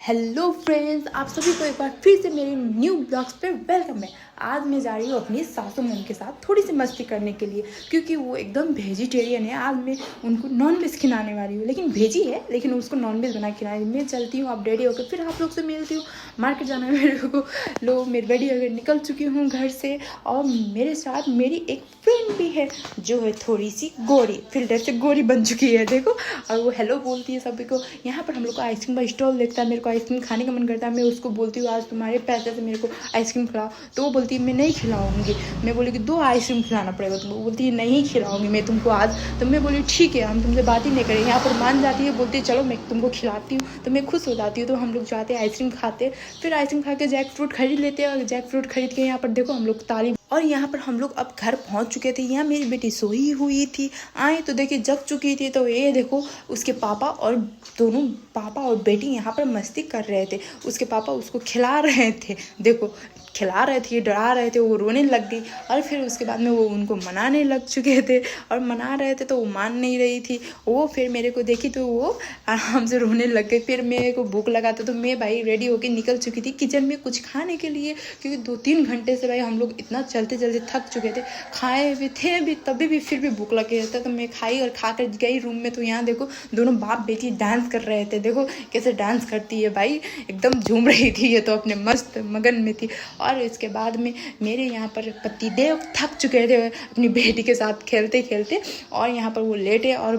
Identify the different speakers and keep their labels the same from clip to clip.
Speaker 1: Hello friends, आप सभी को एक बार फिर से मेरे न्यू ब्लॉग्स पे वेलकम है। आज मैं जा रही हूँ अपनी सासू मॉम के साथ थोड़ी सी मस्ती करने के लिए, क्योंकि वो एकदम वेजिटेरियन है। आज मैं उनको नॉनवेज खिलाने वाली हूँ, लेकिन वेजी है, लेकिन उसको नॉनवेज बना खिलाने। मैं चलती हूँ, आप रेडी होकर फिर आप लोग से मिलती हूँ। मार्केट जाना है मेरे को, लोग मेरी रेडी होकर निकल चुकी हूँ घर से। और मेरे साथ मेरी एक फ्रेंड भी है जो है थोड़ी सी गोरी, फिल्टर से गोरी बन चुकी है, देखो। और वो हेलो बोलती है सभी को। यहाँ पर हम लोग को आइसक्रीम का स्टॉल देखता है, मेरे को आइसक्रीम खाने का मन करता है। मैं उसको बोलती हूँ आज तुम्हारे पैसे से मेरे को आइसक्रीम खिलाओ, तो वो बोलती है मैं नहीं खिलाऊंगी। मैं बोली कि 2 आइसक्रीम खिलाना पड़ेगा, तो वो बोलती है नहीं खिलाऊंगी मैं तुमको आज। तो मैं बोली ठीक है, हम तुमसे बात ही नहीं करेंगे। यहाँ पर मान जाती है, बोलती है चलो मैं तुमको खिलाती हूँ, तो मैं खुश हो जाती हूँ। तो हम लोग जाते हैं आइसक्रीम खाते, फिर आइसक्रीम खा के जैक फ्रूट खरीद लेते हैं। और जैक फ्रूट खरीद के यहाँ पर देखो हम लोग ताली। और यहाँ पर हम लोग अब घर पहुँच चुके थे। यहाँ मेरी बेटी सोई हुई थी, आए तो देखिए जग चुकी थी। तो ये देखो उसके पापा और दोनों पापा और बेटी यहाँ पर मस्ती कर रहे थे। उसके पापा उसको खिला रहे थे, देखो खिला रहे थे, डरा रहे थे, वो रोने लग गई। और फिर उसके बाद में वो उनको मनाने लग चुके थे, और मना रहे थे तो वो मान नहीं रही थी। वो फिर मेरे को देखी तो वो आराम से रोने लग गई। फिर मेरे को भूख लगा था, तो मैं भाई रेडी होके निकल चुकी थी किचन में कुछ खाने के लिए, क्योंकि 2-3 घंटे से भाई हम लोग इतना चलते चलते थक चुके थे। खाए भी थे भी, तभी भी फिर भी भूख लगे रहता। तो मैं खाई और खा कर गई रूम में। तो यहाँ देखो दोनों बाप बेटी डांस कर रहे थे, देखो कैसे डांस करती है भाई, एकदम झूम रही थी ये तो, अपने मस्त मगन में थी। और इसके बाद में मेरे यहाँ पर पतिदेव थक चुके थे अपनी बेटी के साथ खेलते खेलते, और यहाँ पर वो लेटे। और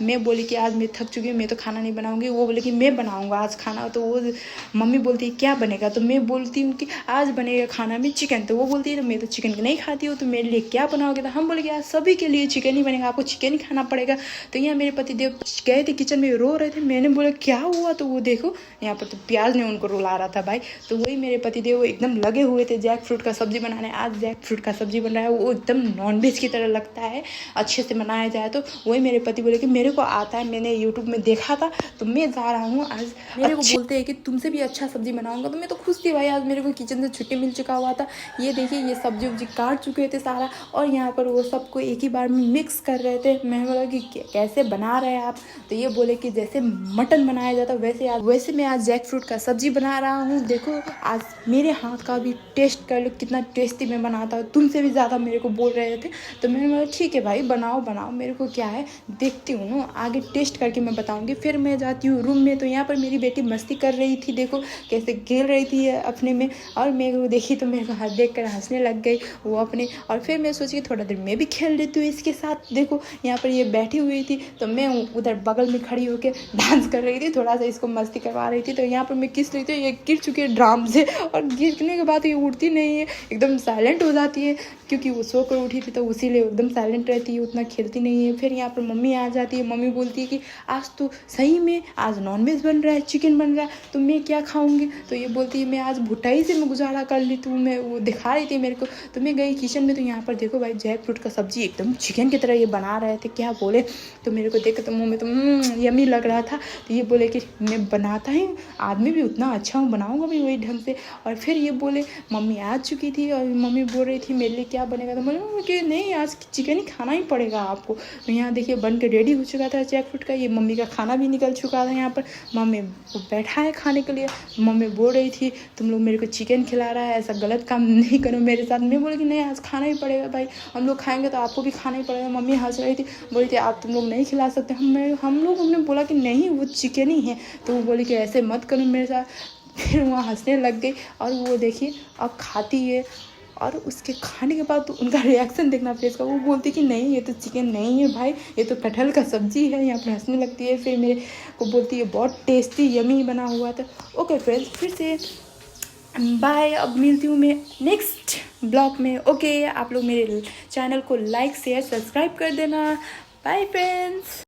Speaker 1: मैं बोली कि आज मैं थक चुकी हूँ, मैं तो खाना नहीं बनाऊंगी। वो बोले कि मैं बनाऊंगा आज खाना। तो वो मम्मी बोलती है क्या बनेगा, तो मैं बोलती हूँ कि आज बनेगा खाना में चिकन। तो वो बोलती है तो मैं तो चिकन नहीं खाती हूँ, तो मेरे लिए क्या बनाओगे। तो हम बोले कि आज सभी के लिए चिकन ही बनेगा, आपको चिकन ही खाना पड़ेगा। तो यहाँ मेरे पतिदेव गए थे किचन में, रो रहे थे। मैंने बोला क्या हुआ, तो वो देखो यहाँ पर तो प्याज ने उनको रुला रहा था भाई। तो वही मेरे पतिदेव एकदम लगे हुए थे जैक फ्रूट का सब्जी बनाने। आज जैक फ्रूट का सब्जी बन रहा है, वो एकदम नॉनवेज की तरह लगता है, अच्छे से बनाया जाए तो। वही मेरे पति बोले कि मेरे को आता है, मैंने यूट्यूब में देखा था, तो मैं जा रहा हूँ आज। मेरे को बोलते हैं कि तुमसे भी अच्छा सब्जी बनाऊंगा, तो मैं तो खुश थी भाई, आज मेरे को किचन से छुट्टी मिल चुका हुआ था। ये देखिए ये सब्जी उब्जी काट चुके थे सारा, और यहाँ पर वो सबको एक ही बार में मिक्स कर रहे थे। मैं बोला कि कैसे बना रहे हैं आप, तो ये बोले कि जैसे मटन बनाया जाता वैसे मैं आज जैक फ्रूट का सब्जी बना रहा हूँ। देखो आज मेरे हाथ का भी टेस्ट कर लो, कितना टेस्टी मैं बनाता हूँ, तुमसे भी ज़्यादा मेरे को बोल रहे थे। तो मैंने बोला ठीक है भाई बनाओ बनाओ, मेरे को क्या है, देखती हूँ ना आगे टेस्ट करके मैं बताऊँगी। फिर मैं जाती हूँ रूम में। तो यहाँ पर मेरी बेटी मस्ती कर रही थी, देखो कैसे खेल रही थी अपने में। और मेरे को देखी तो मेरे को हाथ देख कर हंसने लग गई वो अपने। और फिर मैं सोची थोड़ा देर मैं भी खेल लेती हूँ इसके साथ। देखो यहाँ पर ये बैठी हुई थी, तो मैं उधर बगल में खड़ी होकर डांस कर रही थी, थोड़ा सा इसको मस्ती करवा रही थी। तो यहाँ पर मैं किस रही थी, ये गिर चुकी है ड्राम से, और गिरने के बाद ये उठती नहीं है, एकदम साइलेंट हो जाती है, क्योंकि वो सो कर उठी थी तो उसीलिए एकदम साइलेंट रहती है, उतना खेलती नहीं है। फिर यहाँ पर मम्मी आ जाती है, मम्मी बोलती है कि आज तो सही में आज नॉनवेज बन रहा है, चिकन बन रहा है, तो मैं क्या खाऊंगी। तो ये बोलती है मैं आज भुटाई से मैं गुजारा कर ली, तो मैं वो दिखा रही थी मेरे को। तो मैं गई किचन में, तो यहाँ पर देखो भाई जैक फ्रूट का सब्जी एकदम चिकन की तरह ये बना रहे थे, क्या बोले। तो मेरे को देख तो मुँह में तो यम्मी लग रहा था। तो ये बोले कि मैं बनाता ही आदमी भी उतना अच्छा हूँ, बनाऊँगा भी वही ढंग से। और फिर ये बोले मम्मी आ चुकी थी, और मम्मी बोल रही थी मेरे लिए क्या बनेगा। तो बोले कि नहीं आज चिकन ही खाना ही पड़ेगा आपको। तो यहाँ देखिए बन के रेडी हो चुका था जैक फ्रूट का, ये मम्मी का खाना भी निकल चुका था। यहाँ पर मम्मी को बैठा है खाने के लिए। मम्मी बोल रही थी तुम लोग मेरे को चिकन खिला रहा है, ऐसा गलत काम नहीं करो मेरे साथ। मैं बोली कि नहीं आज खाना ही पड़ेगा भाई, हम लोग खाएंगे तो आपको भी खाना ही पड़ेगा। मम्मी हंस रही थी, बोली थी आप तुम लोग नहीं खिला सकते। हमने बोला कि नहीं वो चिकन ही है। तो वो बोली कि ऐसे मत करो मेरे साथ। फिर वहाँ हंसने लग गई। और वो देखिए अब खाती है, और उसके खाने के बाद तो उनका रिएक्शन देखना फेस का। वो बोलती कि नहीं ये तो चिकन नहीं है भाई, ये तो कटहल का सब्जी है। यहाँ पर हंसने लगती है, फिर मेरे को बोलती है बहुत टेस्टी यमी बना हुआ था। ओके फ्रेंड्स, फिर से बाय, अब मिलती हूँ मैं नेक्स्ट ब्लॉग में। ओके आप लोग मेरे चैनल को लाइक शेयर सब्सक्राइब कर देना। Bye friends.